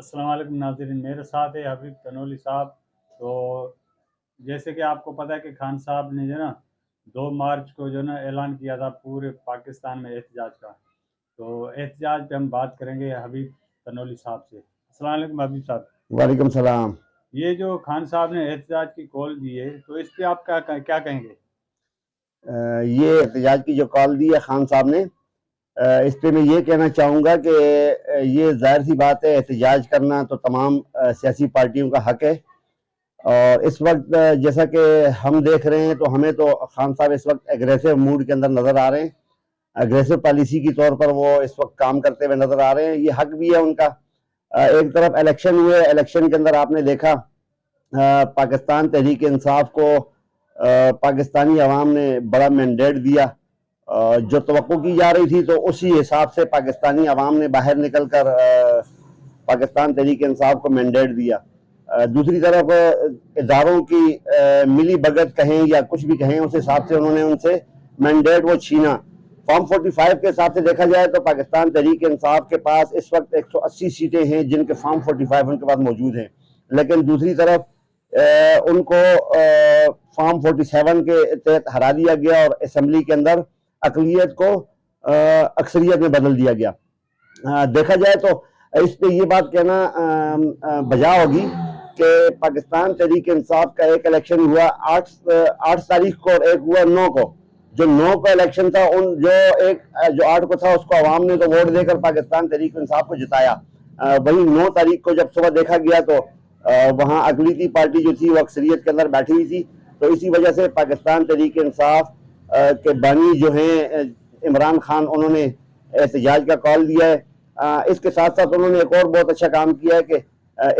अस्सलाम वालेकुम नाज़रीन, मेरे साथ है हबीब तनोली साहब। तो जैसे कि आपको पता है कि खान साहब ने जो ना 2 मार्च को जो ना ऐलान किया था पूरे पाकिस्तान में एहतजाज का। तो एहतजाज पे हम बात करेंगे हबीब तनोली साहब से। अस्सलाम वालेकुम हबीब साहब। वालेकुम सलाम। ये जो खान साहब ने एहतजाज की कॉल दी है, तो इस पे आप क्या कहेंगे? ये एहतजाज की जो कॉल दी है खान साहब ने, इस पे मैं ये कहना चाहूँगा कि ये ज़ाहिर सी बात है, एहतजाज करना तो तमाम सियासी पार्टियों का हक है। और इस वक्त जैसा कि हम देख रहे हैं तो हमें तो खान साहब इस वक्त एग्रेसिव मूड के अंदर नज़र आ रहे हैं। एग्रेसिव पॉलिसी की तौर पर वो इस वक्त काम करते हुए नज़र आ रहे हैं। ये हक भी है उनका। एक तरफ इलेक्शन हुए, इलेक्शन के अंदर आपने देखा पाकिस्तान तहरीक इंसाफ को पाकिस्तानी अवाम ने बड़ा मैंडेट दिया। जो तवक्को की जा रही थी तो उसी हिसाब से पाकिस्तानी अवाम ने बाहर निकल कर पाकिस्तान तहरीक इंसाफ को मैंडेट दिया। दूसरी तरफ इदारों की मिली भगत कहें या कुछ भी कहें, उस हिसाब से उन्होंने उनसे मैंडेट वो छीना। फॉर्म 45 के हिसाब से देखा जाए तो पाकिस्तान तहरीक इंसाफ के पास इस वक्त 180 सीटें हैं जिनके फॉर्म 45 उनके पास मौजूद हैं। लेकिन दूसरी तरफ उनको फॉर्म 47 के तहत हरा दिया गया और असम्बली के अंदर अकलियत को अक्सरियत में बदल दिया गया। देखा जाए तो इस पे ये बात कहना बजा होगी कि पाकिस्तान तहरीक इंसाफ का एक इलेक्शन हुआ 8 तारीख को और एक हुआ 9 को। जो 9 का इलेक्शन था, उन जो 8 को था उसको अवाम ने तो वोट देकर पाकिस्तान तहरीक इंसाफ को जिताया। वही 9 तारीख को जब सुबह देखा गया तो वहाँ अकलीती पार्टी जो थी वो अक्सरियत के अंदर बैठी हुई थी। तो इसी वजह से पाकिस्तान तहरीक इंसाफ के बानी जो हैं इमरान खान, उन्होंने एहतजाज का कॉल दिया है। इसके साथ साथ उन्होंने एक और बहुत अच्छा काम किया है कि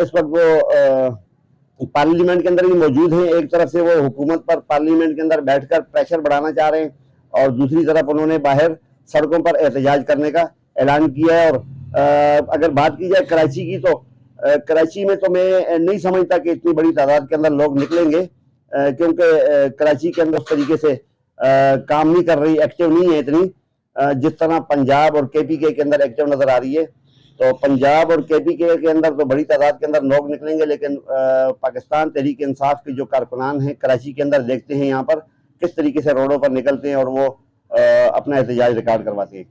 इस वक्त वो पार्लियामेंट के अंदर भी मौजूद हैं। एक तरफ से वो हुकूमत पर पार्लियामेंट के अंदर बैठकर प्रेशर बढ़ाना चाह रहे हैं और दूसरी तरफ उन्होंने बाहर सड़कों पर एहतजाज करने का ऐलान किया है। और अगर बात की जाए कराची की, तो कराची में तो मैं नहीं समझता कि इतनी बड़ी तादाद के अंदर लोग निकलेंगे, क्योंकि कराची के अंदर उस तरीके से काम नहीं कर रही, एक्टिव नहीं है इतनी जिस तरह पंजाब और केपीके के अंदर एक्टिव नजर आ रही है। तो पंजाब और केपीके के अंदर तो बड़ी तादाद के अंदर लोग निकलेंगे, लेकिन पाकिस्तान तहरीक इंसाफ के जो कारकुनान हैं कराची के अंदर, देखते हैं यहाँ पर किस तरीके से रोडों पर निकलते हैं और वो अपना एहतजाज रिकॉर्ड करवाते हैं।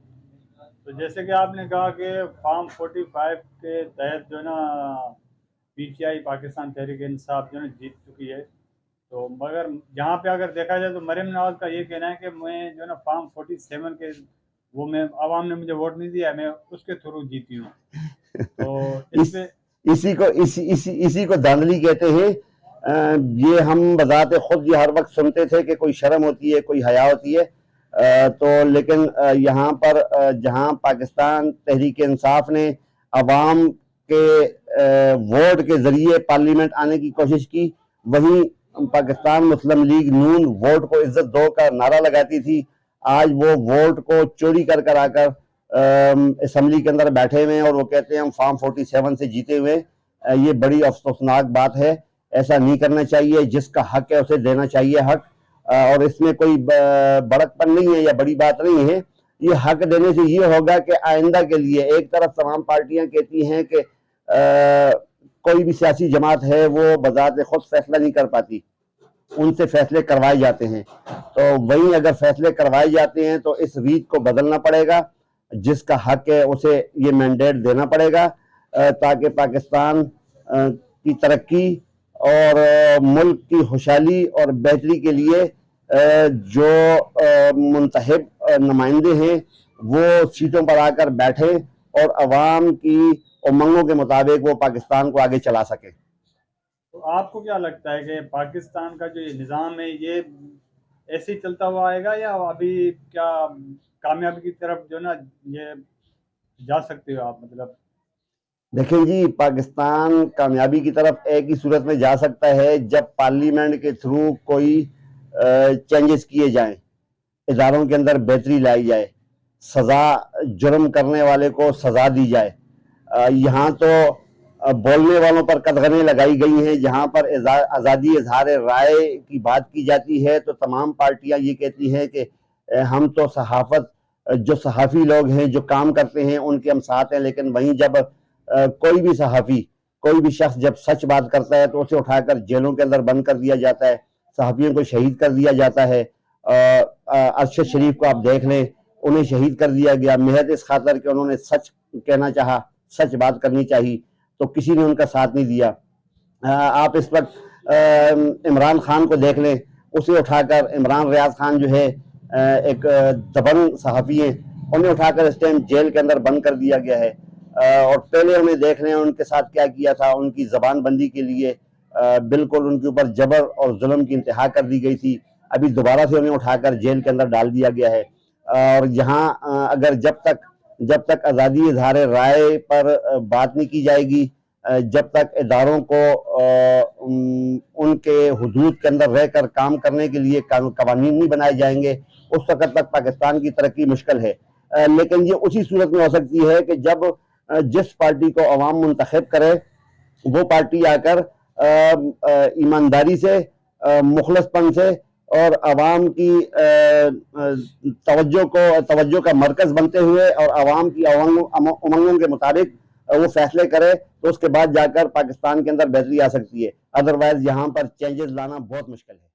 तो जैसे कि आपने कहा कि फॉर्म 45 के तहत जो ना पीटीआई पाकिस्तान तहरीक इंसाफ जो है जीत चुकी है। तो मगर यहाँ पे अगर देखा जाए तो मरीम नवाज का ये कहना है कि मैं जो ना फॉर्म 47 के वो मैं आवाम ने मुझे वोट नहीं दिया, मैं उसके थ्रू जीती हूँ। तो इस इस पे इसी को धांधली कहते हैं। ये हम बजाते खुद ये हर वक्त सुनते थे कि कोई शर्म होती है, कोई हया होती है। तो लेकिन यहाँ पर जहाँ पाकिस्तान तहरीक इंसाफ ने अवाम के वोट के जरिए पार्लियामेंट आने की कोशिश की, वहीं पाकिस्तान मुस्लिम लीग नून वोट को इज्जत दो का नारा लगाती थी। आज वो वोट को चोरी कर कर आकर असम्बली के अंदर बैठे हुए हैं और वो कहते हैं हम फॉर्म 47 से जीते हुए। ये बड़ी अफसोसनाक बात है। ऐसा नहीं करना चाहिए। जिसका हक है उसे देना चाहिए हक। और इसमें कोई बड़कपन नहीं है या बड़ी बात नहीं है। ये हक देने से ये होगा कि आइंदा के लिए, एक तरफ तमाम पार्टियां कहती हैं कि कोई भी सियासी जमात है वो बजाते खुद फैसला नहीं कर पाती, उनसे फैसले करवाए जाते हैं। तो वहीं अगर फैसले करवाए जाते हैं तो इस रीत को बदलना पड़ेगा। जिसका हक है उसे ये मैंडेट देना पड़ेगा, ताकि पाकिस्तान की तरक्की और मुल्क की खुशहाली और बेहतरी के लिए जो मुंतखब नुमाइंदे हैं वो सीटों पर आकर बैठे और अवाम की उमंगों के मुताबिक वो पाकिस्तान को आगे चला सके। तो आपको क्या लगता है कि पाकिस्तान का जो ये निज़ाम है ये ऐसे ही चलता हुआ आएगा, या अभी क्या कामयाबी की तरफ जो ना ये जा सकते हो आप, मतलब? देखें जी, पाकिस्तान कामयाबी की तरफ एक ही सूरत में जा सकता है जब पार्लियामेंट के थ्रू कोई चेंजेस किए जाएं, इदारों के अंदर बेहतरी लाई जाए, सज़ा जुर्म करने वाले को सज़ा दी जाए। यहाँ तो बोलने वालों पर कदगनें लगाई गई हैं। जहाँ पर आज़ादी इजहार राय की बात की जाती है तो तमाम पार्टियाँ ये कहती हैं कि हम तो सहाफ़त, जो सहाफ़ी लोग हैं जो काम करते हैं उनके हम साथ हैं, लेकिन वहीं जब कोई भी सहाफ़ी, कोई भी शख्स जब सच बात करता है तो उसे उठाकर जेलों के अंदर बंद कर दिया जाता है, सहाफ़ियों को शहीद कर दिया जाता है। अरशद शरीफ को आप देख लें, उन्हें शहीद कर दिया गया महज इस खातर कि उन्होंने सच कहना चाहा, सच बात करनी चाहिए, तो किसी ने उनका साथ नहीं दिया। आप इस वक्त इमरान खान को देख लें, उसे उठाकर, इमरान रियाज खान जो है एक दबंग सहाफ़ी हैं, उन्हें उठाकर इस टाइम जेल के अंदर बंद कर दिया गया है। और पहले हमें देख रहे हैं उनके साथ क्या किया था, उनकी ज़बान बंदी के लिए बिल्कुल उनके ऊपर जबर और जुल्म की इंतहा कर दी गई थी। अभी दोबारा से उन्हें उठाकर जेल के अंदर डाल दिया गया है। और जहाँ अगर जब तक आज़ादी इज़हार राय पर बात नहीं की जाएगी, जब तक इदारों को उनके हुदूद के अंदर रहकर काम करने के लिए कवानीन नहीं बनाए जाएंगे, उस वक़्त तक पाकिस्तान की तरक्की मुश्किल है। लेकिन ये उसी सूरत में हो सकती है कि जब जिस पार्टी को अवाम मुंतखब करे वो पार्टी आकर ईमानदारी से, मुखलसपन से और अवाम की तवज्जो का मरकज़ बनते हुए और अवाम की उमंगों के मुताबिक वो फैसले करे, तो उसके बाद जाकर पाकिस्तान के अंदर बेहतरी आ सकती है। अदरवाइज यहाँ पर चेंजेस लाना बहुत मुश्किल है।